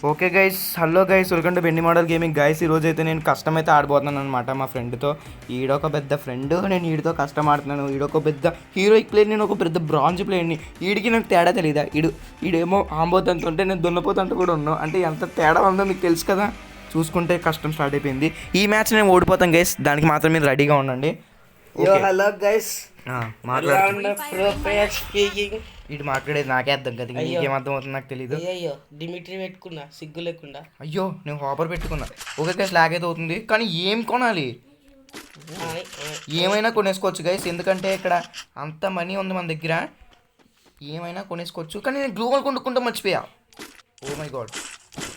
Okay guys, hello guys, welcome to బెండి model gaming guys. ఈరోజు అయితే నేను కష్టం అయితే ఆడిపోతున్నాను అనమాట మా ఫ్రెండ్తో. ఈడొక పెద్ద ఫ్రెండ్, నేను ఈడితో కష్టం ఆడుతున్నాను. ఈడొక పెద్ద హీరోయిక్ ప్లేయర్, నేను ఒక పెద్ద బ్రాంజ్ ప్లేయర్ని. ఈడికి నాకు తేడా తెలియదా? ఈడేమో ఆంబోతంత ఉంటే నేను దున్నపోతంటూ కూడా ఉన్నాను. అంటే ఎంత తేడా ఉందో మీకు తెలుసు కదా. చూసుకుంటే కష్టం స్టార్ట్ అయిపోయింది. ఈ మ్యాచ్ నేను ఓడిపోతాను గైస్, దానికి మాత్రం మీరు రెడీగా ఉండండి. హలో గైస్, ఇటు మాట్లాడేది నాకే అర్థం కదా, నీకేం అర్థం అవుతుంది నాకు తెలీదు. అయ్యో డిమిట్రీ పెట్టుకున్నా సిగ్గు లేకుండా. అయ్యో నేను హాపర్ పెట్టుకున్నా. ఓకే గైస్, లాగ్ అయితే అవుతుంది, కానీ ఏం కొనాలి? ఏమైనా కొనేసుకోవచ్చు గైస్, ఎందుకంటే ఇక్కడ అంత మనీ ఉంది మన దగ్గర. ఏమైనా కొనేసుకోవచ్చు, కానీ నేను గ్లూవల్ కొనుక్కుంటా మర్చిపోయా. Oh my God.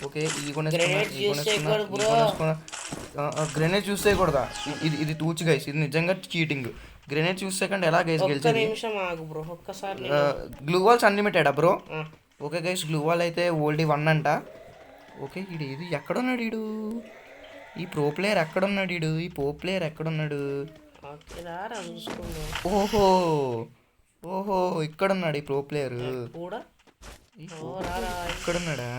ఓకే, ఈ కొనేసుకున్నా. గ్రెనేడ్ యూస్ చేయకూడదా? ఇది తూచి గైస్, ఇది నిజంగా చీటింగ్. గ్రెనేడ్ యూస్ చేయకుండా ఎలా గైస్ గెలిచేది? గ్లూ వాల్స్ అన్లిమిటెడా bro? Okay guys, glue wall అయితే ఓల్డ్ 1 అంట. ఓకే, ఇది ఎక్కడున్నాడు? ఈ ప్రో ప్లేయర్ ఎక్కడున్నాడు? ఈ ప్రో ప్లేయర్ ఎక్కడున్నాడు? ఓహో ఇక్కడున్నాడు ఈ ప్రో ప్లేయర్. ఇక్కడున్నాడా?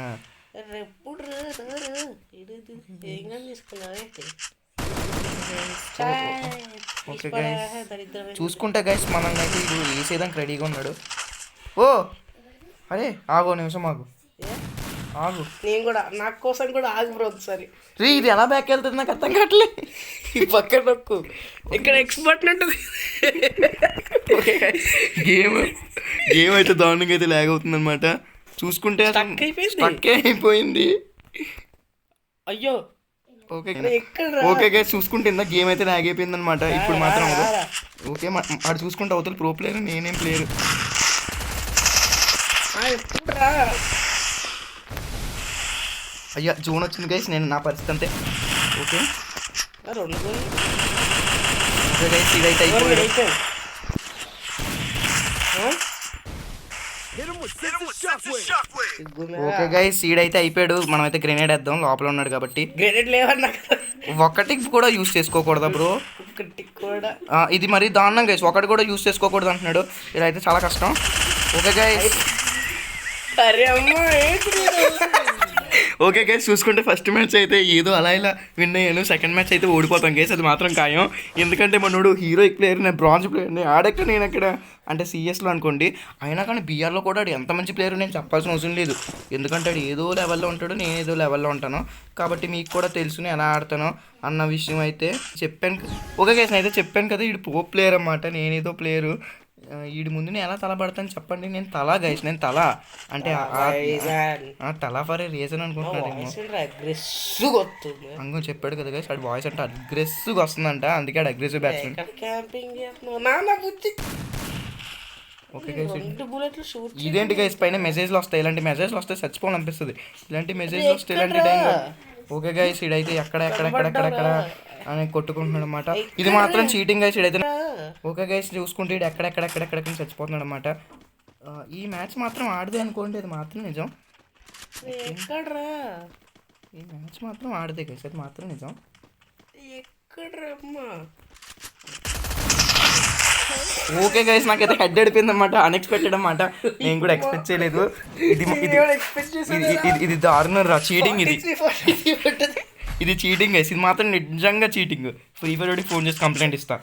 ఓకే గైస్, చూసుకుంటే గైస్ మనం అయితే ఇది వేసేదానికి రెడీగా ఉన్నాడు. ఓ అరే ఆగో నిమిషం, ఆగు. నేను కూడా నా కోసం కూడా ఆగు బ్రో ఒకసారి. రీ, ఇది ఎలా బ్యాక్ వెళ్తుంది నాకు అర్థం కావట్లేదు. ఈ పక్కన నొక్కు, ఇక్కడ ఎక్స్పర్ట్ ఉంటుంది. గేమ్ అయితే దారుణంగా అయితే లాగ్ అవుతుంది అనమాట. చూసుకుంటే స్టక్ అయిపోయింది. అయ్యో ఓకే గైస్, చూసుకుంటే ఇందా గేమ్ అయితే లాగ్ అయిపోయింది అనమాట. ఇప్పుడు మాత్రం ఓకే, అటు చూసుకుంటే అవతల ప్రో ప్లేయర్, నేనేం ప్లేయర్. అయ్యా జోన్ వచ్చింది గైస్, నేను నా పరిస్థితి అంతే. ఓకే గైస్, ఇదైతే అయిపోయింది. ఓకే గైస్, సీడ్ అయితే అయిపోయాడు. మనం అయితే గ్రెనేడ్ వేద్దాం, లోపల ఉన్నాడు కాబట్టి. గ్రెనేడ్ లేవన్నా ఒకటి కూడా యూస్ చేసుకోకూడదా బ్రో? ఒకటి కూడా ఇది మరి దారుణం గైస్, ఒకటి కూడా యూస్ చేసుకోకూడదు అంటున్నాడు. ఇలా అయితే చాలా కష్టం. ఓకే గైస్, ఓకే గైస్, చూసుకుంటే ఫస్ట్ మ్యాచ్ అయితే ఏదో అలా ఇలా విన్ అయ్యాను. సెకండ్ మ్యాచ్ అయితే ఓడిపోతాం గైస్, అది మాత్రం ఖాయం. ఎందుకంటే మనోడు హీరోయిక్ ప్లేయర్, నేను బ్రాంజ్ ప్లేయర్ని. ఆడక్క నేను అక్కడ అంటే సిఎస్లో అనుకోండి, అయినా కానీ బీఆర్లో కూడా ఆడు ఎంత మంచి ప్లేయర్ నేను చెప్పాల్సిన అవసరం లేదు. ఎందుకంటే ఆడు ఏదో లెవెల్లో ఉంటాడు, నేను ఏదో లెవెల్లో ఉంటాను. కాబట్టి మీకు కూడా తెలుసు నేను ఎలా ఆడతానో అన్న విషయం అయితే చెప్పాను. ఓకే గైస్, నేను అయితే చెప్పాను కదా, వీడు ప్రో ప్లేయర్ అన్నమాట, నేనేదో ప్లేయరు. వీడి ముందు నేను ఎలా తలపడతాను చెప్పండి? నేను తల గైస్, నేను తల అంటే తల ఫర్ ఏ రీజన్ అనుకుంటున్నాను. అంగో చెప్పాడు కదా గైస్, ఆడి వాయిస్ అంటే అగ్రెసివ్గా వస్తుందంట, అందుకే ఆడు అగ్రెసివ్ బ్యాట్స్మెన్. ఓకే గైస్, ఇదేంటి గైస్ పైన మెసేజ్లు వస్తాయి, ఇలాంటి మెసేజ్లు వస్తే చచ్చిపోవాలనిపిస్తుంది. ఇలాంటి మెసేజ్లు వస్తే ఇలాంటి టైంలో. ఓకే గైస్, ఇడైతే ఎక్కడ అని కొట్టుకుంటున్నాడు అనమాట. ఇది మాత్రం చీటింగ్ గైస్, ఇడైతే. ఓకే గైస్, చూసుకుంటే ఇడు ఎక్కడెక్కడ చచ్చిపోతున్నాడు అనమాట. ఈ మ్యాచ్ మాత్రం ఆడదే అనుకోండి, అది మాత్రం నిజం. ఈ మ్యాచ్ మాత్రం ఆడదే గైస్, అది మాత్రం నిజం. ఓకే గైస్, నాకైతే హెడ్ అడిపోయింది అనమాట, అన్ఎక్స్పెక్టెడ్ అనమాట. నేను కూడా ఎక్స్పెక్ట్ చేయలేదు. ఇది దారుణం రా, చీటింగ్. ఇది చీటింగ్ గైస్, ఇది మాత్రం నిజంగా చీటింగ్. ఫ్రీ ఫైర్ ఫోన్ చేసి కంప్లైంట్ ఇస్తా.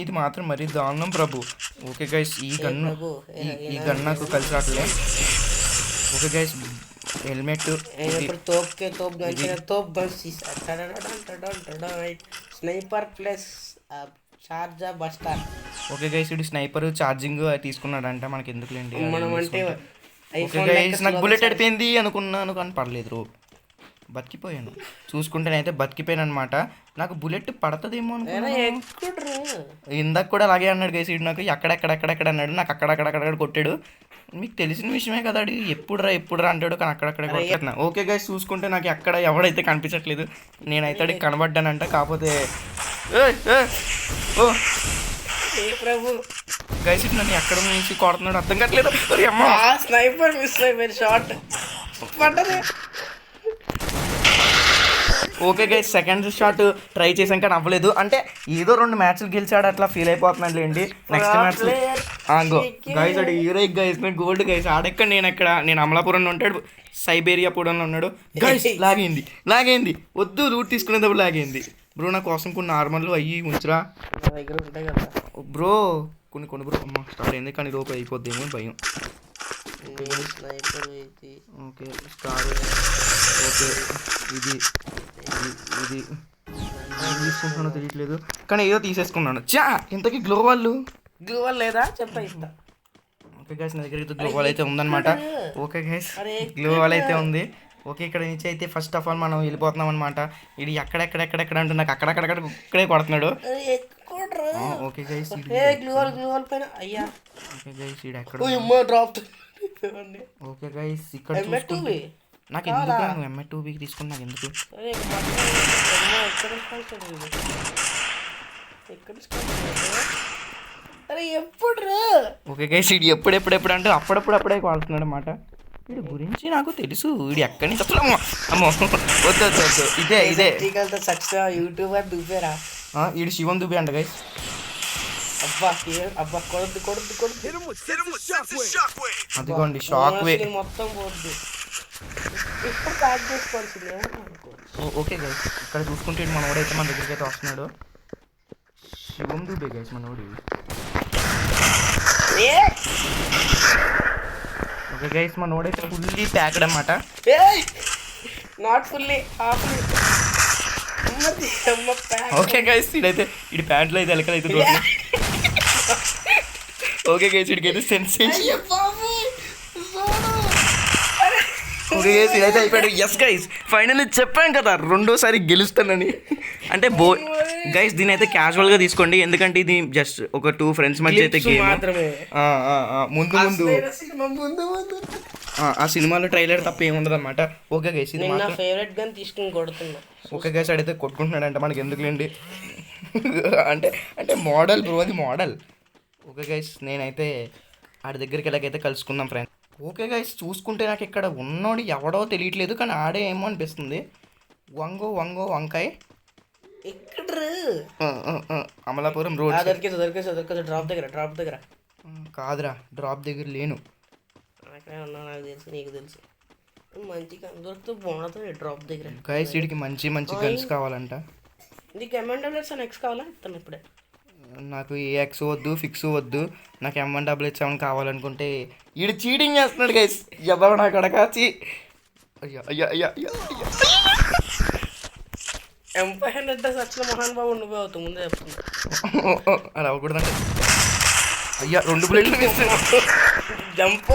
ఇది మాత్రం మరి దారుణం ప్రభు. ఓకే గైస్, ఈ గన్ నాకు కలిసి రావట్లే. Okay guys, helmet, sniper plus charge buster. Okay guys, ఇది స్నైపర్ ఛార్జింగ్ తీసుకున్నాడంట, మనకి ఎందుకులేండి. ఓకే గైస్, నాకు బుల్లెట్ అడిపోయింది అనుకున్నాను కానీ పడలేదు, బతికిపోయాను. చూసుకుంటే నేనైతే బతికిపోయాను అనమాట. నాకు బుల్లెట్ పడుతుందేమో అనుకున్నాను. ఇందాక కూడా అలాగే అన్నాడు గైస్, ఇడు నాకు ఎక్కడెక్కడ అన్నాడు, నాకు అక్కడక్కడ కొట్టాడు. మీకు తెలిసిన విషయమే కదా, ఎప్పుడురా అంటాడు, కానీ అక్కడక్కడ కొట్టేస్తున్నా. ఓకే గైస్, చూసుకుంటే నాకు ఎక్కడ ఎవడైతే కనిపించట్లేదు, నేనైతే అడిగి కనబడ్డానంట. కాకపోతే ఓ ప్రభు గైస్, నన్ను ఎక్కడ నుంచి కొడుతున్నాడు అర్థం కావట్లేదు. స్నైపర్ మిస్ అయిపోయింది, షార్ట్ పడ్డది. Okay guys second shot try చేసాం కానీ అవ్వలేదు. అంటే ఏదో 2 మ్యాచ్లు గెలిచాడు అట్లా ఫీల్ అయిపోతున్నాడు లేండి. నెక్స్ట్ మ్యాచ్ గైస్ అడు హీరోయిక్ గైస్ నేను గోల్డ్ గైస్. ఆడెక్కడ నేను అమలాపురంలో ఉంటాడు, సైబేరియాపురంలో ఉన్నాడు. గైస్ లాగైంది వద్దు, రూట్ తీసుకునేటప్పుడు లాగైంది. బ్రో నా కోసం కొన్ని నార్మల్ అయ్యి ఉంచురా నా దగ్గర ఉంటాయి కదా బ్రో. కొన్ని బ్రో అమ్మ స్టార్ట్ అయింది కానీ లోపు అయిపోద్దేమో భయం. Okay star. ఓకే ఇది తీసుకుంటున్నానో తెలియట్లేదు కానీ ఏదో తీసేసుకున్నాను. ఇంతకీ గ్లోవాల్ లేదా చెప్తా ఇస్తా. ఓకే గైస్ నా దగ్గర గ్లోవాల్ అయితే ఉందన్నమాట. ఓకే గైస్ గ్లోవాల్ అయితే ఉంది. ఓకే ఇక్కడ నుంచి అయితే ఫస్ట్ ఆఫ్ ఆల్ మనం వెళ్ళిపోతున్నాం అనమాట. ఇది ఎక్కడెక్కడ అంటే నాకు అక్కడక్కడ ఇక్కడే కొడుతున్నాడు. ఓకే గైస్ ఓకే గైస్ ఇది ఎక్కడ. ఓకే గైస్ ఇక్కడ నాకు ఎందుకు MI2B తీసుకుని నాకు ఎందుకు. ఓకే గైస్ ఇది ఎప్పుడెప్పుడు అంటే అప్పుడే కాల్స్తున్నాడు అనమాట. వీడి గురించి నాకు తెలుసు. వీడు ఎక్కడి నుంచి అసలు అమ్మో వద్దు ఇదే యూట్యూబర్ దుబ్బేరా. వీడు శివం దుబ్బే అంట గైస్. అబ్బా కొడుద్దు అదిగోండి షాక్ వే మొత్తం పోద్ది. ఇప్పుడు ప్యాక్ చేసుకోవాల్సిందే. ఓకే గైస్ ఇక్కడ చూసుకుంటే మనోడైతే మన దగ్గరికి అయితే వస్తున్నాడు. శివం దుబ్బే గైస్ మనోడు. ఓకే గైస్ మనోడైతే ఫుల్లీ ప్యాక్డ్ అన్నమాట. Not fully halfly. Okay guys ఇడైతే ఇడి ప్యాంట్లో అయితే ఎలకలైతే రోడ్లు. ఓకే గైస్ ఇడికైతే సెన్సేషన్. ఓకే గైస్ ఇదైతే అయిపోయాడు. ఎస్ గైస్ ఫైనల్లీ చెప్పాను కదా రెండోసారి గెలుస్తానని. అంటే గైస్ దీని అయితే క్యాజువల్గా తీసుకోండి ఎందుకంటే ఇది జస్ట్ ఒక 2 ఫ్రెండ్స్ మధ్య అయితే గేమ్ మాత్రమే. ముందు ఆ సినిమాలో ట్రైలర్ తప్ప ఏముండదు అనమాట. ఓకే గైస్ ఇది నా ఫేవరెట్ గన్ తీసుకుని కొడుతున్నా. ఓకే గైస్ అడిగితే కొట్టుకుంటున్నాడంట మనకి ఎందుకులేండి. అంటే మోడల్ బ్రో అది మోడల్. ఓకే గైస్ నేనైతే ఆడి దగ్గరికి ఎలాగైతే కలుసుకుందాం ఫ్రెండ్స్. ఓకే గైస్ చూసుకుంటే నాకు ఇక్కడ ఉన్నోడు ఎవడో తెలియట్లేదు కానీ ఆడే ఏమో అనిపిస్తుంది. వంకాయ్ ఎక్కడ అమలాపురం రోడ్ దొరికేసి డ్రాప్ దగ్గర కాదురా డ్రాప్ దగ్గర లేను. నాకు తెలుసు నీకు తెలుసు మంచిగా దొరుకుతూ బాగుంటుంది డ్రాప్ దగ్గర. గైస్ వీడికి మంచి గన్స్ కావాలంట. నీకు M1 ఎక్స్ కావాలా ఇస్తాను ఇప్పుడే. నాకు AX వద్దు ఫిక్స్ వద్దు నాకు M1 కావాలనుకుంటే వీడు చీటింగ్ చేస్తున్నాడు గైస్. ఎవరు నాకు అడగాచి అయ్యా M500 వచ్చిన మహాన్ బాబు నువ్వే అవుతావు ముందే చెప్తున్నా. అలా అవ్వకూడదంటే అయ్యా 2 బుల్లెట్లు జంప్.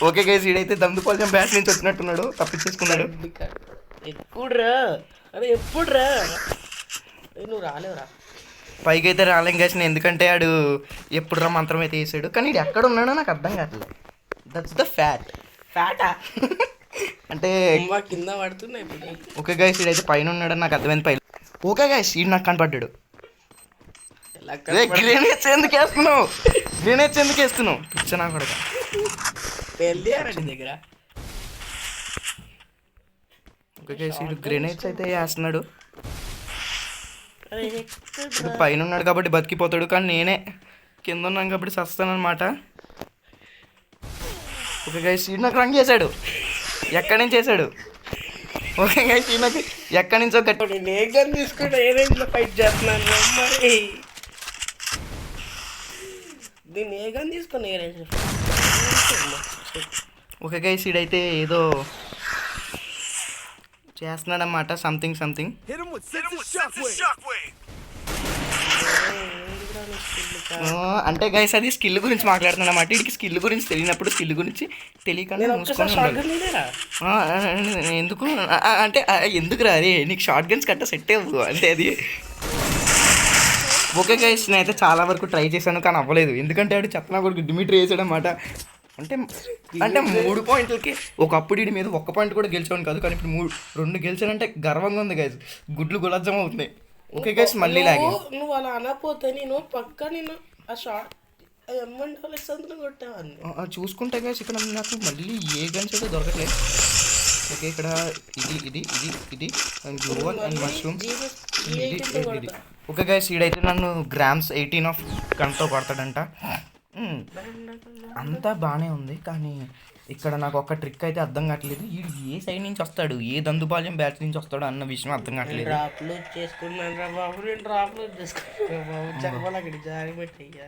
ఓకే గైస్ వీడైతే దమ్దుపాలెం బ్యాట్ నుంచి వచ్చినట్టున్నాడు తప్పించేసుకున్నాడు. ఎప్పుడురా నువ్వు రాలేవురా పైకి అయితే రాలేం గైస్ ఎందుకంటే ఆడు ఎప్పుడు మంత్రం అయితే వేసాడు కానీ ఇది ఎక్కడ ఉన్నాడో నాకు అర్థం కావట్లేదు. దట్స్ ద ఫ్యాటా అంటే కింద పడుతున్నాయి. ఓకే గైస్ వీడైతే పైన ఉన్నాడని నాకు అర్థమైంది పైన. ఓకే గైస్ వీడు నాకు కనపడ్డాడు. గ్రేనేట్స్ ఎందుకు వేస్తున్నావు పిచ్చనా కూడా దగ్గర. ఓకే గైస్ వీడు గ్రేనేట్స్ అయితే వేస్తున్నాడు. ఇప్పుడు పైన ఉన్నాడు కాబట్టి బతికిపోతాడు కానీ నేనే కింద ఉన్నాను కాబట్టి సస్తాను అనమాట. ఓకే గైస్ వీడు నాకు రంగు చేశాడు. ఎక్కడి నుంచి వేసాడు. ఓకే గైస్ వీడు నాకు ఎక్కడి నుంచో తీసుకుంటే ఏ రేంజ్లో ఫైట్ చేస్తున్నాను మరి. దీన్ని ఏ గన్ తీసుకుని ఏ రేంజ్లో. ఓకే గైస్ వీడైతే ఏదో చేస్తున్నాడన్నమాట సంథింగ్. అంటే గైస్ అది స్కిల్ గురించి మాట్లాడుతున్నాడు అన్నమాట. వీడికి స్కిల్ గురించి తెలియనప్పుడు స్కిల్ గురించి తెలియకుండా ఎందుకు అంటే ఎందుకు రారే నీకు షార్ట్ గన్స్ కట్ట సెట్ అవ్వదు అంటే అది. ఓకే గైస్ నేనైతే చాలా వరకు ట్రై చేశాను కానీ అవ్వలేదు ఎందుకంటే ఆడు చెత్తనా కొడుకు డిమిట్రీ వేసాడు అన్నమాట. అంటే 3 పాయింట్లకి ఒకప్పుడు వీడి మీద 1 పాయింట్ కూడా గెలిచాను కాదు కానీ ఇప్పుడు 2 గెలిచానంటే గర్వంగా ఉంది గైస్. గుడ్లు గులాబ్జామ్ అవుతున్నాయి. ఓకే గైస్ మళ్ళీ లాగే నువ్వు అలా అనకపోతే నేను పక్క నేను ఆ షార్ట్ M1 కొట్టావాన్ని చూసుకుంటే గైస్ ఇక్కడ నాకు మళ్ళీ ఏ గన్స్ అయితే దొరకట్లేదు. ఓకే ఇక్కడ ఇది అండ్ గ్లూవల్ అండ్ మష్రూమ్ ఇది. ఓకే గైస్ ఈడైతే నన్ను గ్రామ్స్ 18 ఆఫ్ గన్తో కొడతాడంట. అంతా బాగానే ఉంది కానీ ఇక్కడ నాకు ఒక ట్రిక్ అయితే అర్థం కావట్లేదు. వీడు ఏ సైడ్ నుంచి వస్తాడు, ఏ దందుపాలెం బ్యాచ్ నుంచి వస్తాడు అన్న విషయం అర్థం కావట్లేదు. డ్రాప్లు చేసుకున్నాను రా బాబు, నేను డ్రాప్లు చేసుకున్నాను బాబు. జమ్మలు అక్కడికి జారి పెట్టయ్యా.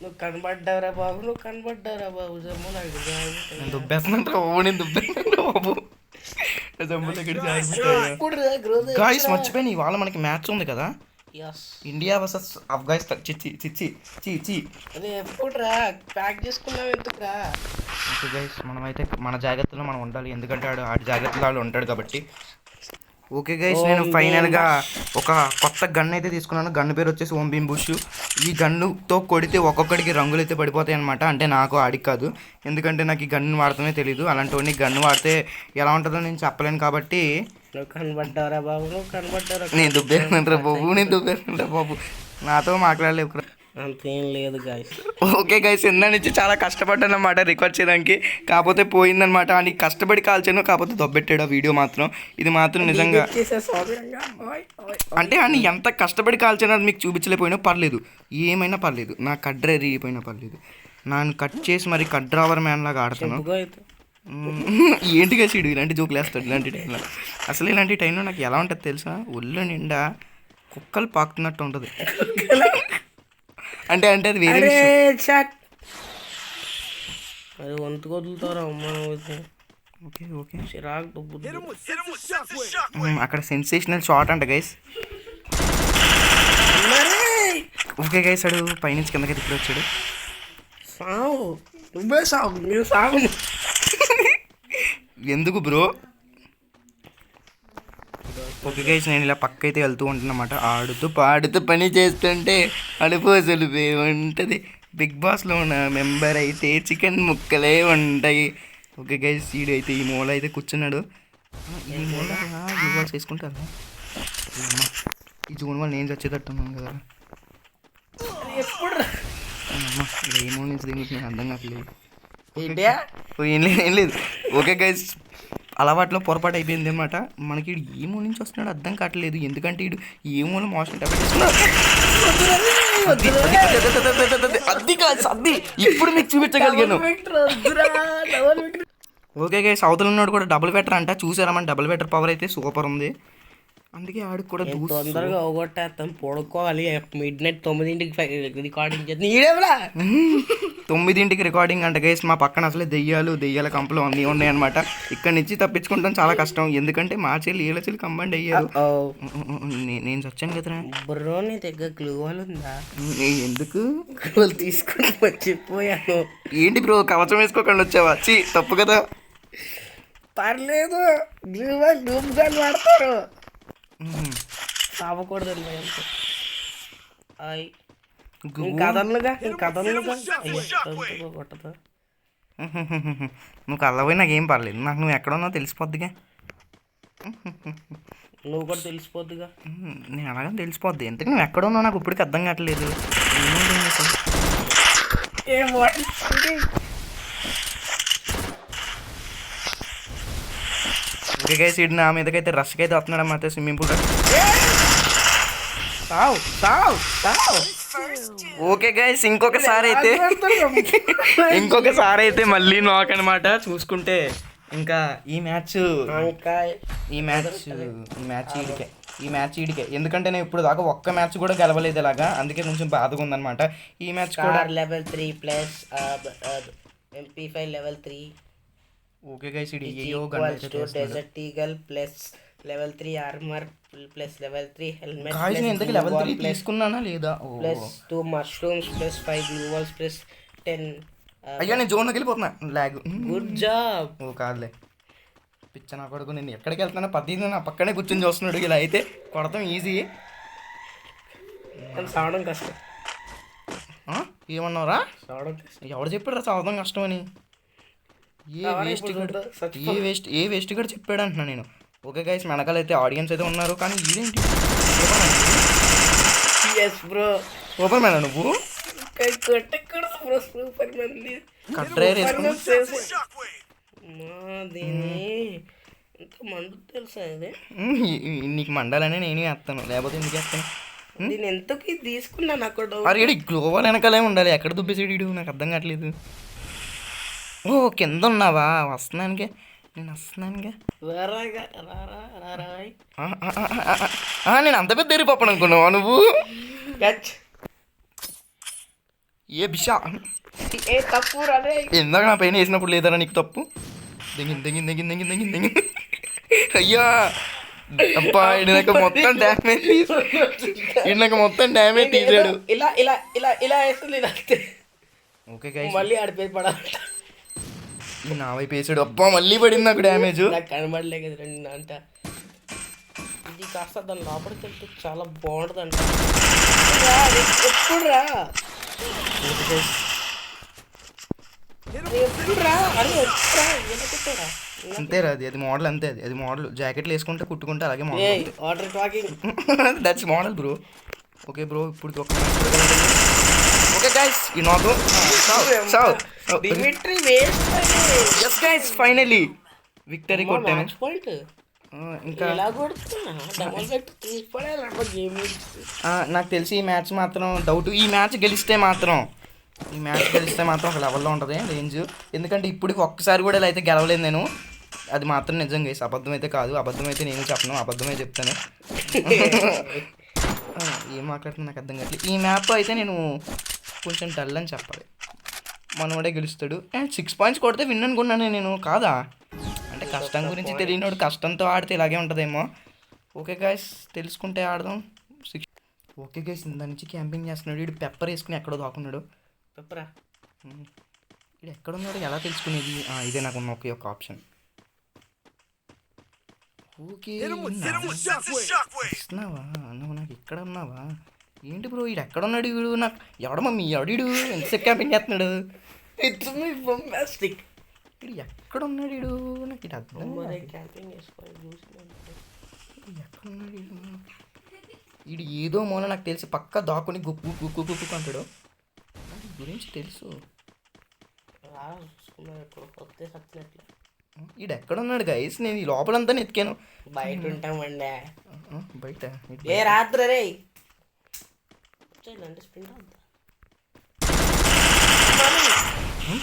నువ్వు కనబడ్డావురా బాబు, నువ్వు కనబడ్డావురా బాబు. జమ్మలు అక్కడికి జారి నేను దుబ్బేస్తున్నాను రా బాబు, నేను దుబ్బేస్తున్నాను బాబు. జమ్మలు అక్కడికి జారి పెట్టాయి. గాయ్స్ మర్చిపోయిన ఇవాళ మనకి మ్యాచ్ ఉంది కదా, ఇండియా వర్సెస్ ఆఫ్ఘనిస్తాన్. చి అదే ఎప్పుడురా ప్యాక్ చేసుకున్నావు ఎందుకురా? ఓకే గైస్ మనమైతే మన జాగ్రత్తలో మనం ఉండాలి, ఎందుకంటే ఆడి జాగ్రత్తలో ఆడు ఉంటాడు కాబట్టి. ఓకే గైస్ నేను ఫైనల్గా ఒక కొత్త గన్ అయితే తీసుకున్నాను. గన్ పేరు వచ్చేసి ఓం భీమ్ బుష్. ఈ గన్నుతో కొడితే ఒక్కొక్కడికి రంగులు అయితే పడిపోతాయి అనమాట. అంటే నాకు ఆడికి కాదు, ఎందుకంటే నాకు ఈ గన్ను వాడటమే తెలీదు. అలాంటి గన్ను వాడితే ఎలా ఉంటుందో నేను చెప్పలేను కాబట్టి. నువ్వు కనబడ్డావురా బాబు, నువ్వు కనబడ్డావురా. నేను దుబ్బేస్తున్నారా బాబు, నాతో మాట్లాడలేవు. అంతేం లేదు గాయస్. ఓకే గైస్ ఇందా నుంచి చాలా కష్టపడ్డాను అన్నమాట రికార్డ్ చేయడానికి, కాకపోతే పోయిందనమాట. అని కష్టపడి కాల్చాను, కాకపోతే దొబ్బెట్టాడు ఆ వీడియో మాత్రం. ఇది మాత్రం నిజంగా అంటే అని ఎంత కష్టపడి కాల్చానో అది మీకు చూపించలేకపోయినా పర్లేదు, ఏమైనా పర్లేదు, నా కడ్ర ఎరిగిపోయినా పర్లేదు. నన్ను కట్ చేసి మరి కడ్రావర్ మ్యాన్ లాగా ఆడతాను. ఏంటి గైస్ ఇలాంటి జోకులు వేస్తాడు ఇలాంటి టైంలో. అసలు ఇలాంటి టైంలో నాకు ఎలా ఉంటుంది తెలుసా, ఒళ్ళు నిండా కుక్కలు పాకుతున్నట్టు ఉంటుంది. అంటే అది వేరే అది వంతు వదులుతారా అమ్మా. ఓకే చిరాకు అక్కడ సెన్సేషనల్ షాట్ అంట గైస్. ఓకే గైస్ అడు పైనుంచి కిందకి తిప్పి వచ్చాడు. సావు నువ్వే సాగు, మీరు సాగు. ఎందుకు బ్రో? ఓకే గైస్ నేను ఇలా పక్క అయితే వెళ్తూ ఉంటానన్నమాట. ఆడుతూ పాడుతూ పని చేస్తుంటే అడుపోసలు ఉంటుంది. బిగ్ బాస్లో ఉన్న మెంబర్ అయితే చికెన్ ముక్కలే ఉంటాయి. ఓకే గైస్ సీడ్ అయితే ఈ మూల అయితే కూర్చున్నాడు. ఈ మూల జూవాల్స్ వేసుకుంటాను. ఈ జూన్ వాళ్ళు నేను చచ్చేటట్టున్నాను కదా. ఏ మూల నుంచి దీనికి నాకు అర్థం కావట్లేదు. ఏం లేదు. ఓకే గైస్ అలవాట్లో పొరపాటు అయిపోయింది అనమాట. మనకి ఏ మూల నుంచి వస్తున్నాడు అర్థం కావట్లేదు, ఎందుకంటే ఇడు ఏ మూల మోషన్ అది ఇప్పుడు మీకు చూపించగలిగాను. ఓకే గైస్ అవతల ఉన్నాడు కూడా డబుల్ బెటర్ అంట. చూసారా మన డబుల్ బెటర్ పవర్ అయితే సూపర్ ఉంది, అందుకే ఆడికి కూడా తొందరగా అవగొట్టేస్తాం. పడుకోవాలి. మిడ్ నైట్ 9కి రికార్డింగ్ చేస్తాను. 9కి రికార్డింగ్ అంట గైస్. మా పక్కన అసలే దెయ్యాల కంపలు అన్నీ ఉన్నాయన్నమాట. ఇక్కడ నుంచి తప్పించుకుంటాం చాలా కష్టం, ఎందుకంటే మా చెల్లి ఏళ్ళ చెల్లి కంబైండ్ అయ్యారు. నేను చచ్చాను కదరా బ్రో. నీ దగ్గర గ్లూవాల్ ఉందా? ఎందుకు గ్లూవాల్ తీసుకుని మర్చిపోయాను. ఏంటి బ్రో కవచం వేసుకోకుండా వచ్చావా? తప్పు కదా. పర్లేదు, గ్లూవాల్ గ్లూమ్గాల్ వాడతారు, సావకూడదు. నువ్వు కళ్ళపోయి నాకేం పర్లేదు, నాకు నువ్వు ఎక్కడ ఉన్నావు తెలిసిపోద్దిగా. నువ్వు కూడా తెలిసిపోద్దిగా. నేను అలాగని తెలిసిపోద్ది, ఎందుకు నువ్వు ఎక్కడ ఉన్నావు నాకు ఇప్పటికి అర్థం కావట్లేదు. ఓకే గైస్ ఇటు నా మీదకైతే రష్కి అయితే వస్తున్నాడు అన్నమాట స్విమ్మింగ్ పూల్. ఓకే గైస్ ఇంకొకసారి అయితే మళ్ళీ నాక్ అనమాట. చూసుకుంటే ఇంకా ఈ మ్యాచ్ ఈడికే, ఎందుకంటే నేను ఇప్పుడు దాకా ఒక్క మ్యాచ్ కూడా గెలవలేదు ఇలాగా, అందుకే కొంచెం బాధగా ఉందన్నమాట. ఈ మ్యాచ్ కూడా level 3 plus MP5 level 3. Okay guys ఇది desert eagle plus level 3 armour plus level 3 helmet. Guys నేను ఎందుకు లెవెల్ 3 తీసుకున్నానా లేదా? Plus 2 mushrooms plus 5 glue walls plus 10. అయ్యా నేను జోన్లోకి వెళ్ళిపోతున్నా, లాగ్. Good job. ఓ కాదులే పిచ్చ నా కొడుకు, నేను ఎక్కడికి వెళ్తున్నా పద్దెనిమిది నా పక్కనే కూర్చొని చూస్తున్నాడు. ఇలా అయితే కొడతాం ఈజీ, సావడం కష్టం. ఏమన్నారా? ఎవడు చెప్పాడు రా సావడం కష్టం అని? ఏ వేస్ట్ కూడా చెప్పాడు అంటున్నా నేను. ఓకే గైస్ వెనకాల అయితే ఆడియన్స్ అయితే ఉన్నారు, కానీ ఇదేంటి సూపర్ మ్యాన్ నువ్వు? మండు తెలుసా ఇది? నీకు మండాలని నేను వేస్తాను, లేకపోతే ఎందుకు వేస్తాను? నేను ఎంతకి తీసుకున్నాను అక్కడ. అరే ఇడు గ్లోబల్ వెనకాలే ఉండాలి, ఎక్కడ దుబ్బేసాడు ఇడు, నాకు అర్థం కావట్లేదు. ఓ కింద ఉన్నావా? వస్తున్నానుగా, నేను వస్తున్నానుగా. నేను అంత పెద్ద ఎరిపోపను అనుకున్నావా నువ్వు? ఏ బిషా ఏ తప్పు రే. ఇందాక నా పైన వేసినప్పుడు లేదరా నీకు తప్పు? దిగింది దిగింది దిగింది దిగింది దిగింది దిగింది. అయ్యా అబ్బా, నాకు మొత్తం డ్యామేజ్ నాకు మొత్తం డ్యామేజ్ తీసాడు. ఇలా ఇలా ఇలా ఇలా వేస్తుంది అంతే. ఓకే గైస్, మళ్ళీ ఆడిపోయి పడాలి. నా వైపు వేసాడు. అబ్బా మళ్ళీ పడింది నాకు డ్యామేజ్. నాకు కనబడలే కదా రెండు అంట. ఇది కాస్త దాని లోపలికి వెళ్తే చాలా బాగుంటుంది అంట. ఎప్పుడు రా ఎప్పుడు రా అరే ఎప్పుడురా అంతేరా, అది మోడల్ అంతే. అది మోడల్, జాకెట్లు వేసుకుంటే కుట్టుకుంటే అలాగే model. Order talking that's model bro. Okay bro, ఇప్పుడు ఒక ఓకే గైస్, ఈ నాకు Dimitri waste. Yes guys, finally victory కొట్టాను. మ్యాచ్ పాయింట్ ఇంకా ఎలా కొడుతున్నా డబల్ పెట్టి తీసుకోలేదు గేమ్. నాకు తెలిసి ఈ మ్యాచ్ మాత్రం డౌట్. ఈ మ్యాచ్ గెలిస్తే మాత్రం ఒక లెవెల్లో ఉంటుంది రేంజ్. ఎందుకంటే ఇప్పటికి ఒక్కసారి కూడా ఇలా అయితే గెలవలేదు నేను. అది మాత్రం నిజం గైస్, అబద్ధం అయితే కాదు. అబద్ధం అయితే నేను చెప్పను, అబద్ధమే చెప్తాను. ఏం మాట్లాడుతున్నా నాకు అర్థం కావట్లేదు. ఈ మ్యాప్ అయితే నేను కొంచెం డల్ అని చెప్పాలి. మనోడే గెలుస్తాడు. అండ్ 6 పాయింట్స్ కొడితే విన్ అనుకున్నాను నేను, కాదా? అంటే కష్టం గురించి తెలియనోడు కష్టంతో ఆడితే ఇలాగే ఉంటుందేమో. ఓకే గైస్, తెలుసుకుంటే ఆడదాం. ఓకే గైస్, దాని నుంచి క్యాంపింగ్ చేస్తున్నాడు. వీడు పెప్పర్ వేసుకుని ఎక్కడో దాక్కున్నాడు. పెప్పరా వీడు ఎక్కడున్నాడు, ఎలా తెలుసుకునేది? ఇదే నాకు ఉన్న ఒకే ఒక ఆప్షన్. ఓకే వస్తున్నావా నువ్వు? నాకు ఇక్కడ ఉన్నావా ఏంటి బ్రో? వీడు ఎక్కడున్నాడు? వీడు నాకు ఎవడ మమ్మీ ఎవడు ఎంతసేపు క్యాంపింగ్ చేస్తున్నాడు? It's me bombastic. వీడు ఎక్కడున్నాడు? వీడు నాకు ఇటు అర్థం క్యాంపింగ్ చేసుకోవాలి. ఎక్కడున్నాడు వీడు? వీడు ఏదో మూల నాకు తెలిసి పక్క దాక్కుని గుప్పు గుప్పు గుప్పు అంటాడు. నాకు గురించి తెలుసు. వీడు ఎక్కడున్నాడు గైస్? నేను ఈ లోపలంతా ఎతికాను. బయట ఉంటామండి. బయట ఏ రాత్రి రే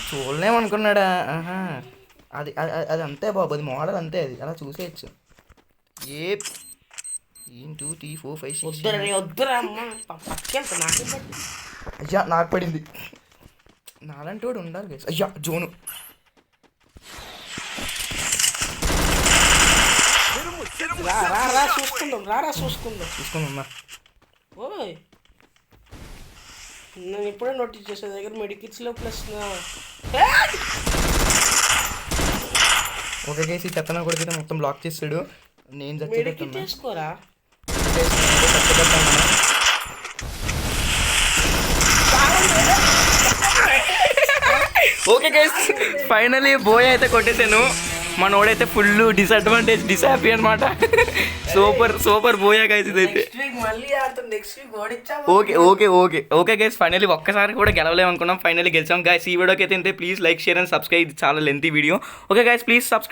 చూడలేమనుకున్నాడా? అది అది అంతే బాబు, అది మోడల్ అంతే. అది అలా చూసేయచ్చు. 1 2 3 4 5 6 వద్దురా అమ్మా. అయ్యా నాకు పడింది. నాలంటి వాడు ఉండాలి గైస్. అయ్యా జోను. చూసుకుందా? ఓయ్ నేను ఇప్పుడే నోటీస్ చేసే దగ్గర మెడికిట్స్లో ప్లస్. ఓకే గైస్, ఈ చెత్తన కొడుకైతే మొత్తం బ్లాక్ చేస్తాడు. నేను మెడికిట్ చేసుకోరా. ఓకే గైస్, ఫైనలీ బోయ్ అయితే కొట్టేసాను. మనోడైతే ఫుల్ డిసడ్వాంటేజ్ డిసాపీ అనమాట. సూపర్ బోయా గైస్ ఇదైతే. ఓకే గైస్, ఫైనలీ ఒక్కసారి కూడా గెలవలేము అనుకున్నాం, ఫైనలీ గెలిచాం గైస్. ఈ వీడియోకి అయితే please like share and subscribe. చాలా lengthy video. Okay guys, please subscribe.